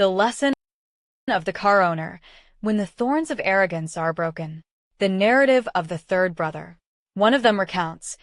The lesson of the car owner, when the thorns of arrogance are broken. The narrative of the third brother. One of them recounts,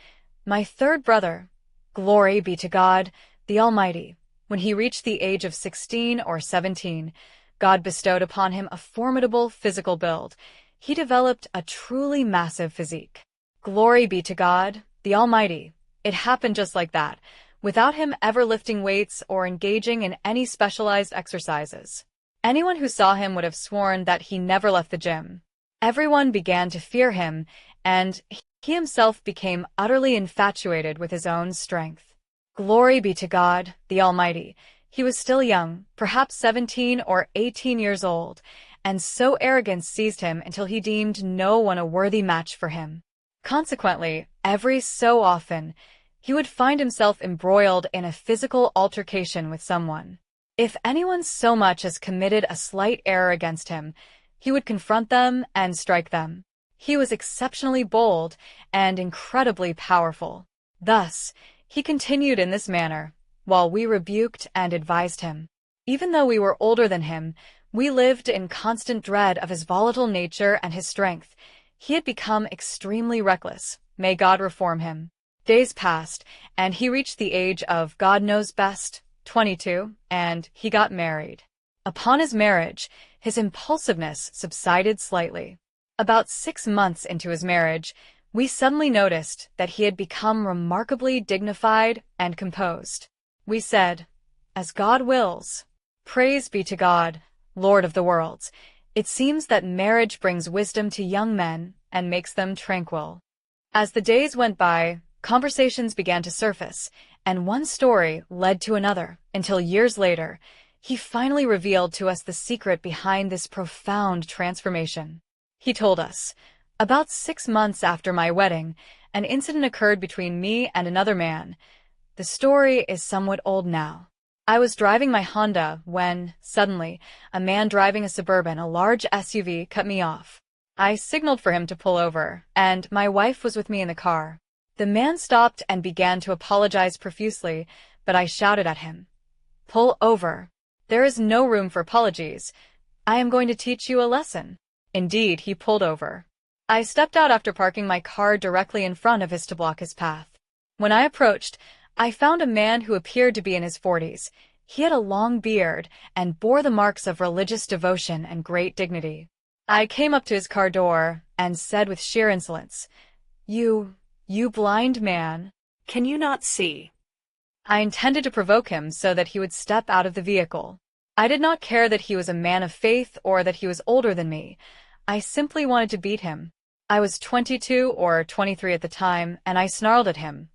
"My third brother, glory be to God, the Almighty, when he reached the age of 16 or 17, God bestowed upon him a formidable physical build. He developed a truly massive physique. Glory be to God, the Almighty. It happened just like that, without him ever lifting weights or engaging in any specialized exercises. Anyone who saw him would have sworn that he never left the gym. Everyone began to fear him, and he himself became utterly infatuated with his own strength. Glory be to God, the Almighty. He was still young, perhaps 17 or 18 years old, and so arrogance seized him until he deemed no one a worthy match for him. Consequently, every so often, he would find himself embroiled in a physical altercation with someone. If anyone so much as committed a slight error against him, he would confront them and strike them. He was exceptionally bold and incredibly powerful. Thus, he continued in this manner, while we rebuked and advised him. Even though we were older than him, we lived in constant dread of his volatile nature and his strength. He had become extremely reckless. May God reform him. Days passed, and he reached the age of God knows best, 22, and he got married. Upon his marriage, his impulsiveness subsided slightly. About 6 months into his marriage, we suddenly noticed that he had become remarkably dignified and composed. We said, "As God wills. Praise be to God, Lord of the worlds. It seems that marriage brings wisdom to young men and makes them tranquil." As the days went by, conversations began to surface, and one story led to another, until years later, he finally revealed to us the secret behind this profound transformation. He told us, "About 6 months after my wedding, an incident occurred between me and another man. The story is somewhat old now. I was driving my Honda when, suddenly, a man driving a Suburban, a large SUV, cut me off. I signaled for him to pull over, and my wife was with me in the car. The man stopped and began to apologize profusely, but I shouted at him, 'Pull over. There is no room for apologies. I am going to teach you a lesson.' Indeed, he pulled over. I stepped out after parking my car directly in front of his to block his path. When I approached, I found a man who appeared to be in his 40s. He had a long beard and bore the marks of religious devotion and great dignity. I came up to his car door and said with sheer insolence, 'You blind man, can you not see?' I intended to provoke him so that he would step out of the vehicle. I did not care that he was a man of faith or that he was older than me. I simply wanted to beat him. I was 22 or 23 at the time, and I snarled at him,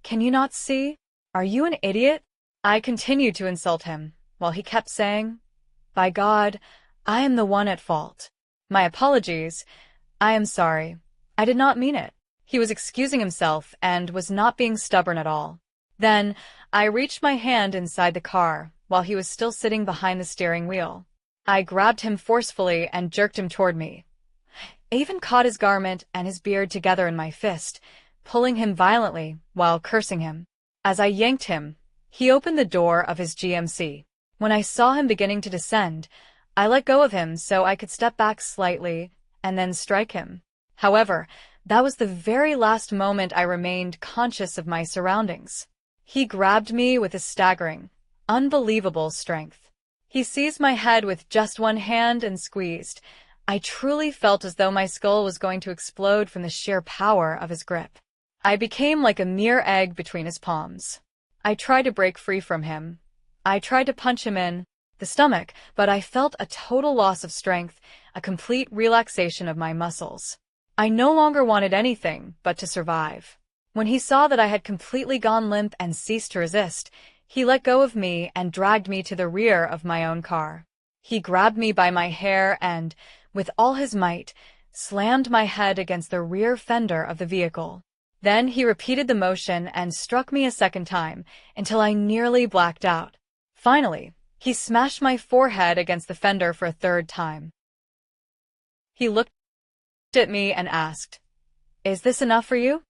'Can you not see? Are you an idiot?' I continued to insult him, while he kept saying, 'By God, I am the one at fault. My apologies. I am sorry. I did not mean it.' He was excusing himself and was not being stubborn at all. Then I reached my hand inside the car while he was still sitting behind the steering wheel. I grabbed him forcefully and jerked him toward me. I even caught his garment and his beard together in my fist, pulling him violently while cursing him. As I yanked him, he opened the door of his GMC. When I saw him beginning to descend, I let go of him so I could step back slightly and then strike him. However, that was the very last moment I remained conscious of my surroundings. He grabbed me with a staggering, unbelievable strength. He seized my head with just one hand and squeezed. I truly felt as though my skull was going to explode from the sheer power of his grip. I became like a mere egg between his palms. I tried to break free from him. I tried to punch him in the stomach, but I felt a total loss of strength, a complete relaxation of my muscles. I no longer wanted anything but to survive. When he saw that I had completely gone limp and ceased to resist, he let go of me and dragged me to the rear of my own car. He grabbed me by my hair and, with all his might, slammed my head against the rear fender of the vehicle. Then he repeated the motion and struck me a second time until I nearly blacked out. Finally, he smashed my forehead against the fender for a third time. He looked at me and asked, "Is this enough for you?"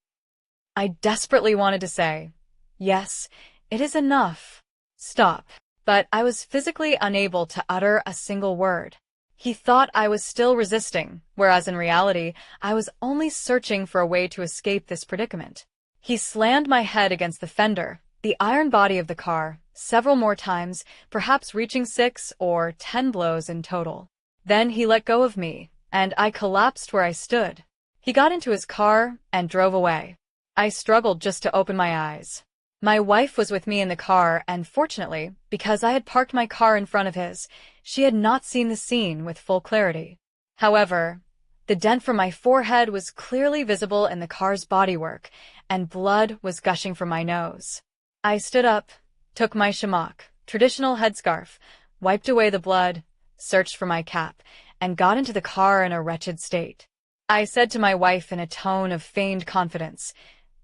I desperately wanted to say, "Yes, it is enough. Stop." but I was physically unable to utter a single word. He thought I was still resisting, whereas in reality, I was only searching for a way to escape this predicament. He slammed my head against the fender, the iron body of the car, several more times, perhaps reaching 6 or 10 blows in total. Then he let go of me, and I collapsed where I stood. He got into his car and drove away. I struggled just to open my eyes. My wife was with me in the car, and fortunately, because I had parked my car in front of his, she had not seen the scene with full clarity. However, the dent from my forehead was clearly visible in the car's bodywork, and blood was gushing from my nose. I stood up, took my shamak, traditional headscarf, wiped away the blood, searched for my cap, and got into the car in a wretched state. I said to my wife in a tone of feigned confidence,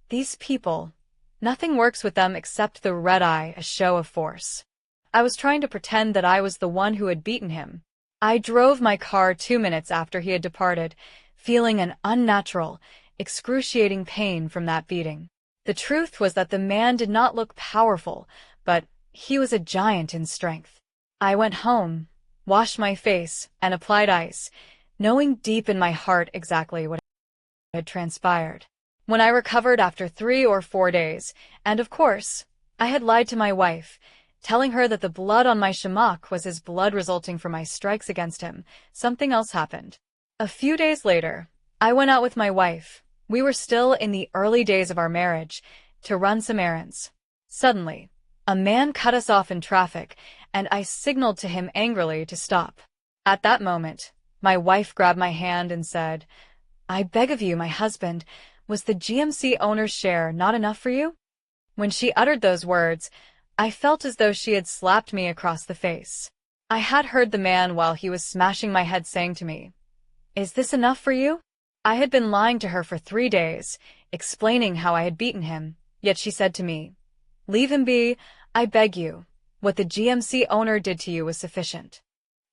"These people, nothing works with them except the red eye, a show of force." I was trying to pretend that I was the one who had beaten him. I drove my car 2 minutes after he had departed, feeling an unnatural, excruciating pain from that beating. The truth was that the man did not look powerful, but he was a giant in strength. I went home, washed my face, and applied ice, knowing deep in my heart exactly what had transpired. When I recovered after 3 or 4 days, and of course, I had lied to my wife, telling her that the blood on my shamak was his blood resulting from my strikes against him, something else happened. A few days later, I went out with my wife. We were still in the early days of our marriage, to run some errands. Suddenly, a man cut us off in traffic, and I signaled to him angrily to stop. At that moment, my wife grabbed my hand and said, "I beg of you, my husband, was the GMC owner's share not enough for you?" When she uttered those words, I felt as though she had slapped me across the face. I had heard the man while he was smashing my head saying to me, "Is this enough for you?" I had been lying to her for 3 days, explaining how I had beaten him, yet she said to me, "Leave him be, I beg you. What the GMC owner did to you was sufficient."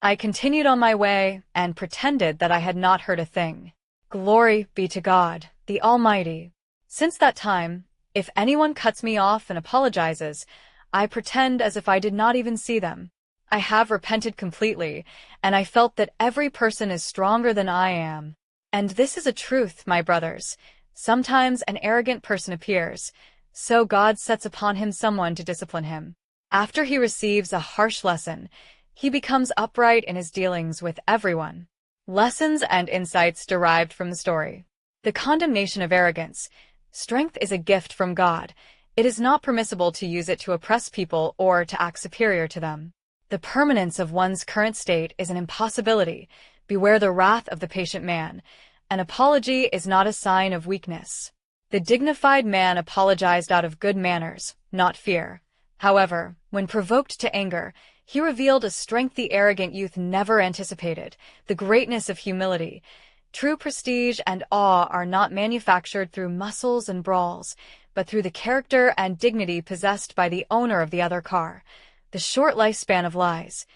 I continued on my way and pretended that I had not heard a thing. Glory be to God, the Almighty. Since that time, if anyone cuts me off and apologizes, I pretend as if I did not even see them. I have repented completely, and I felt that every person is stronger than I am. And this is a truth, my brothers. Sometimes an arrogant person appears, so God sets upon him someone to discipline him. After he receives a harsh lesson, he becomes upright in his dealings with everyone. Lessons and insights derived from the story. The condemnation of arrogance. Strength is a gift from God. It is not permissible to use it to oppress people or to act superior to them. The permanence of one's current state is an impossibility. Beware the wrath of the patient man. An apology is not a sign of weakness. The dignified man apologized out of good manners, not fear. However, when provoked to anger, he revealed a strength the arrogant youth never anticipated, the greatness of humility. True prestige and awe are not manufactured through muscles and brawls, but through the character and dignity possessed by the owner of the other car. The short lifespan of lies.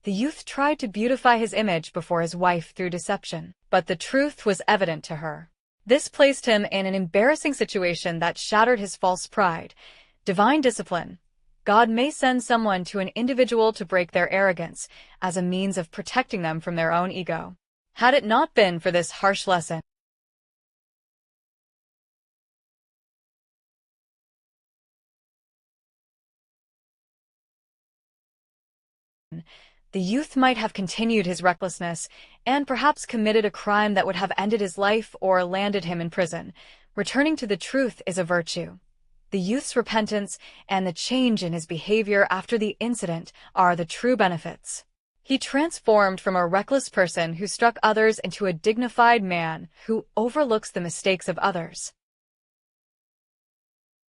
The youth tried to beautify his image before his wife through deception, but the truth was evident to her. This placed him in an embarrassing situation that shattered his false pride. Divine discipline. God may send someone to an individual to break their arrogance as a means of protecting them from their own ego. Had it not been for this harsh lesson, the youth might have continued his recklessness and perhaps committed a crime that would have ended his life or landed him in prison. Returning to the truth is a virtue. The youth's repentance and the change in his behavior after the incident are the true benefits. He transformed from a reckless person who struck others into a dignified man who overlooks the mistakes of others.